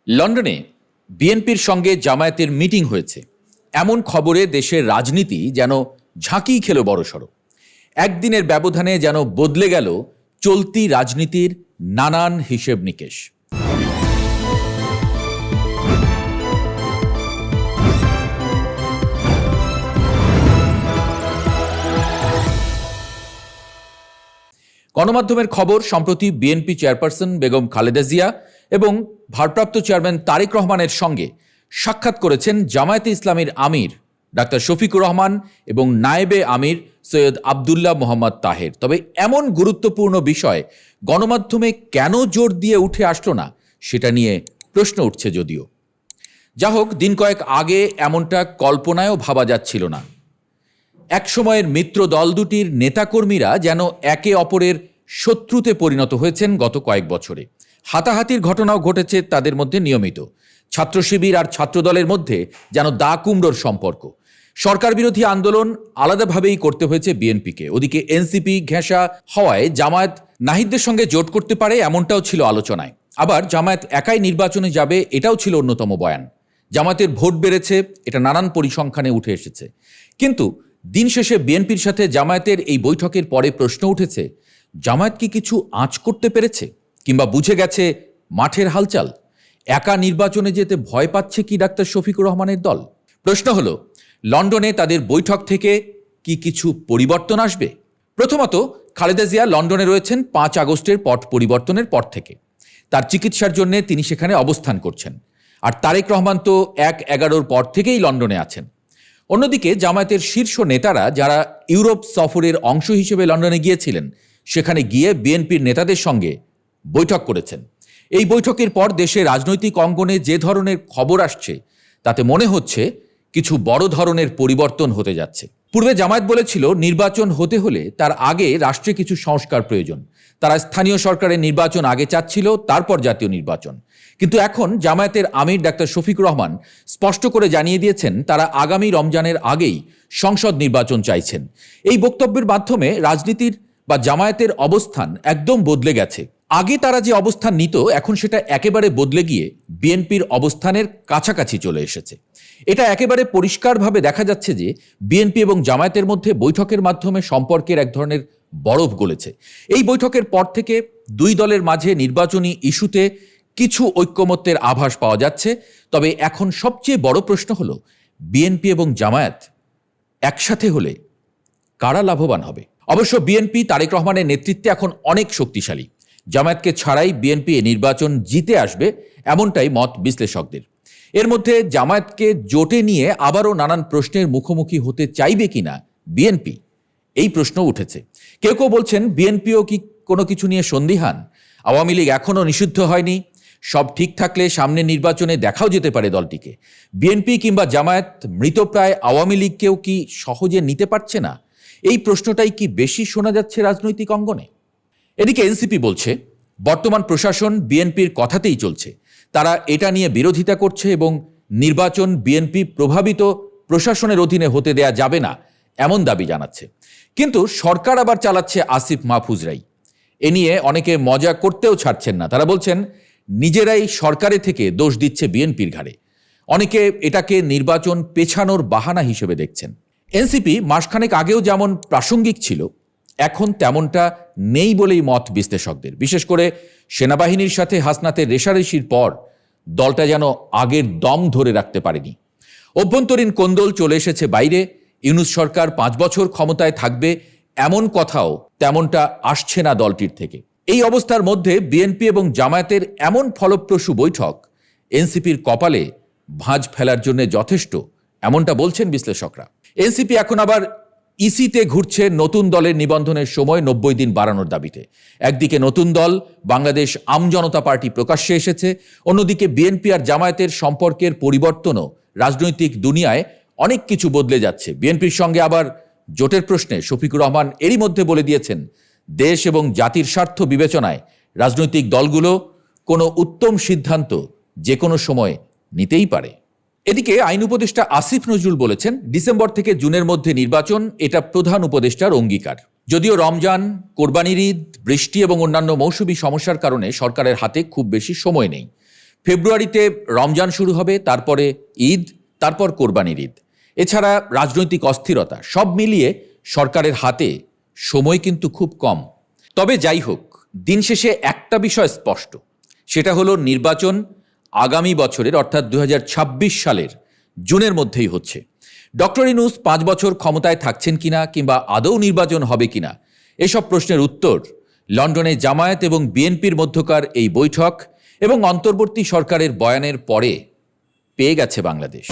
লন্ডনে বিএনপির সঙ্গে জামায়াতের মিটিং হয়েছে এমন খবরে দেশের রাজনীতি যেন ঝাঁকি খেল বড়সড়। একদিনের ব্যবধানে যেন বদলে গেল চলতি রাজনীতির নানান হিসেব নিকেশ। গণমাধ্যমের খবর, সম্প্রতি বিএনপি চেয়ারপারসন বেগম খালেদা জিয়া এবং ভারপ্রাপ্ত চেয়ারম্যান তারেক রহমানের সঙ্গে সাক্ষাৎ করেছেন জামায়াতে ইসলামীর আমির ডাক্তার শফিকুর রহমান এবং নায়েবে আমির সৈয়দ আবদুল্লাহ মোহাম্মদ তাহের। তবে এমন গুরুত্বপূর্ণ বিষয় গণমাধ্যমে কেন জোর দিয়ে উঠে আসলো না, সেটা নিয়ে প্রশ্ন উঠছে যদিও। যা হোক, দিন কয়েক আগে এমনটা কল্পনায়ও ভাবা যাচ্ছিল না। একসময়ের মিত্র দল দুটির নেতাকর্মীরা যেন একে অপরের শত্রুতে পরিণত হয়েছেন গত কয়েক বছরে। হাতাহাতির ঘটনাও ঘটেছে তাদের মধ্যে নিয়মিত। ছাত্র শিবির আর ছাত্রদলের মধ্যে যেন দা কুমড়োর সম্পর্ক। সরকার বিরোধী আন্দোলন আলাদাভাবেই করতে হয়েছে বিএনপিকে। ওদিকে এনসিপি ঘেঁষা হওয়ায় জামায়াত নাহিদদের সঙ্গে জোট করতে পারে, এমনটাও ছিল আলোচনায়। আবার জামায়াত একাই নির্বাচনে যাবে, এটাও ছিল অন্যতম বয়ান। জামায়াতের ভোট বেড়েছে, এটা নানান পরিসংখ্যানে উঠে এসেছে। কিন্তু দিন শেষে বিএনপির সাথে জামায়াতের এই বৈঠকের পরে প্রশ্ন উঠেছে, জামায়াত কি কিছু আঁচ করতে পেরেছে, কিংবা বুঝে গেছে মাঠের হালচাল? একা নির্বাচনে যেতে ভয় পাচ্ছে কি ডাক্তার শফিকুর রহমানের দল? প্রশ্ন হলো, লন্ডনে তাদের বৈঠক থেকে কি কিছু পরিবর্তন আসবে? প্রথমত, খালেদা জিয়া লন্ডনে রয়েছেন 5 আগস্টের পট পরিবর্তনের পর থেকে। তার চিকিৎসার জন্য তিনি সেখানে অবস্থান করছেন। আর তারেক রহমান তো 1/11 পর থেকেই লন্ডনে আছেন। অন্যদিকে জামায়াতের শীর্ষ নেতারা যারা ইউরোপ সফরের অংশ হিসেবে লন্ডনে গিয়েছিলেন, সেখানে গিয়ে বিএনপির নেতাদের সঙ্গে বৈঠক করেছেন। এই বৈঠকের পর দেশের রাজনৈতিক অঙ্গনে যে ধরনের খবর আসছে, তাতে মনে হচ্ছে কিছু বড় ধরনের পরিবর্তন হতে যাচ্ছে। পূর্বে জামায়াত বলেছিল, নির্বাচন হতে হলে তার আগে রাষ্ট্রে কিছু সংস্কার প্রয়োজন। তারা স্থানীয় সরকারের নির্বাচন আগে চাচ্ছিল, তারপর জাতীয় নির্বাচন। কিন্তু এখন জামায়াতের আমির ডাক্তার শফিকুর রহমান স্পষ্ট করে জানিয়ে দিয়েছেন, তারা আগামী রমজানের আগেই সংসদ নির্বাচন চাইছেন। এই বক্তব্যের মাধ্যমে রাজনীতির বা জামায়াতের অবস্থান একদম বদলে গেছে। আগে তারা যে অবস্থান নিত, এখন সেটা একেবারে বদলে গিয়ে বিএনপির অবস্থানের কাছাকাছি চলে এসেছে। এটা একেবারে পরিষ্কারভাবে দেখা যাচ্ছে যে বিএনপি এবং জামায়াতের মধ্যে বৈঠকের মাধ্যমে সম্পর্কের এক ধরনের বরফ গলেছে। এই বৈঠকের পর থেকে দুই দলের মাঝে নির্বাচনী ইস্যুতে কিছু ঐক্যমত্যের আভাস পাওয়া যাচ্ছে। তবে এখন সবচেয়ে বড় প্রশ্ন হলো, বিএনপি এবং জামায়াত একসাথে হলে কারা লাভবান হবে? অবশ্য বিএনপি তারেক রহমানের নেতৃত্বে এখন অনেক শক্তিশালী। জামায়াতকে ছাড়াই বিএনপি এ নির্বাচন জিতে আসবে, এমনটাই মত বিশ্লেষকদের। এর মধ্যে জামায়াতকে জোটে নিয়ে আবারও নানান প্রশ্নের মুখোমুখি হতে চাইবে কিনা বিএনপি, এই প্রশ্ন উঠেছে। কেউ কেউ বলছেন, বিএনপিও কি কোনো কিছু নিয়ে সন্দিহান? আওয়ামী লীগ এখনও নিষিদ্ধ হয়নি, সব ঠিক থাকলে সামনের নির্বাচনে দেখাও যেতে পারে দলটিকে। বিএনপি কিংবা জামায়াত মৃতপ্রায় আওয়ামী লীগকেও কি সহজে নিতে পারছে না? এই প্রশ্নটাই কি বেশি শোনা যাচ্ছে রাজনৈতিক অঙ্গনে? এদিকে এনসিপি বলছে, বর্তমান প্রশাসন বিএনপির কথাতেই চলছে। তারা এটা নিয়ে বিরোধিতা করছে এবং নির্বাচন বিএনপি প্রভাবিত প্রশাসনের অধীনে হতে দেয়া যাবে না, এমন দাবি জানাচ্ছে। কিন্তু সরকার আবার চালাচ্ছে আসিফ মাহফুজরাই। এ নিয়ে অনেকে মজা করতেও ছাড়ছেন না। তারা বলছেন, নিজেরাই সরকারে থেকে দোষ দিচ্ছে বিএনপির ঘাড়ে। অনেকে এটাকে নির্বাচন পেছানোর বাহানা হিসেবে দেখছেন। এনসিপি মাসখানেক আগেও যেমন প্রাসঙ্গিক ছিল, এখন তেমনটা নেই বলেই মত বিশ্লেষকদের। বিশেষ করে সেনাবাহিনীর সাথে হাসনাতের রেষারেষির পর দলটা যেন আগের দম ধরে রাখতে পারেনি। অভ্যন্তরীণ কোন্দল চলে এসেছে বাইরে। ইউনূস সরকার 5 বছর ক্ষমতায় থাকবে, এমন কথাও তেমনটা আসছে না দলটির থেকে। এই অবস্থার মধ্যে বিএনপি এবং জামায়াতের এমন ফলপ্রসূ বৈঠক এনসিপির কপালে ভাঁজ ফেলার জন্য যথেষ্ট, এমনটা বলছেন বিশ্লেষকরা। এনসিপি এখন আবার ইসিতে ঘুরছে নতুন দলের নিবন্ধনের সময় 90 দিন বাড়ানোর দাবিতে। একদিকে নতুন দল বাংলাদেশ আমজনতা পার্টি প্রকাশ্যে এসেছে, অন্যদিকে বিএনপি আর জামায়াতের সম্পর্কের পরিবর্তনও রাজনৈতিক দুনিয়ায় অনেক কিছু বদলে যাচ্ছে। বিএনপির সঙ্গে আবার জোটের প্রশ্নে শফিকুর রহমান এরই মধ্যে বলে দিয়েছেন, দেশ এবং জাতির স্বার্থ বিবেচনায় রাজনৈতিক দলগুলো কোনো উত্তম সিদ্ধান্ত যে কোনো সময় নিতেই পারে। এদিকে আইন উপদেষ্টা আসিফ নজরুল বলেছেন, ডিসেম্বর থেকে জুনের মধ্যে নির্বাচন, এটা প্রধান উপদেষ্টার অঙ্গীকার। যদিও রমজান, কোরবানির ঈদ, বৃষ্টি এবং অন্যান্য মৌসুমী সমস্যার কারণে সরকারের হাতে খুব বেশি সময় নেই। ফেব্রুয়ারিতে রমজান শুরু হবে, তারপরে ঈদ, তারপর কোরবানির ঈদ। এছাড়া রাজনৈতিক অস্থিরতা, সব মিলিয়ে সরকারের হাতে সময় কিন্তু খুব কম। তবে যাই হোক, দিন শেষে একটা বিষয় স্পষ্ট, সেটা হলো নির্বাচন আগামী বছরের অর্থাৎ 2026 সালের জুনের মধ্যেই হচ্ছে। ডক্টর ইউনূস 5 বছর ক্ষমতায় থাকছেন কিনা কিংবা আদৌ নির্বাচন হবে কিনা, এসব প্রশ্নের উত্তর লন্ডনে জামায়াত এবং বিএনপির মধ্যকার এই বৈঠক এবং অন্তর্বর্তী সরকারের বয়ানের পরে পেয়ে গেছে বাংলাদেশ।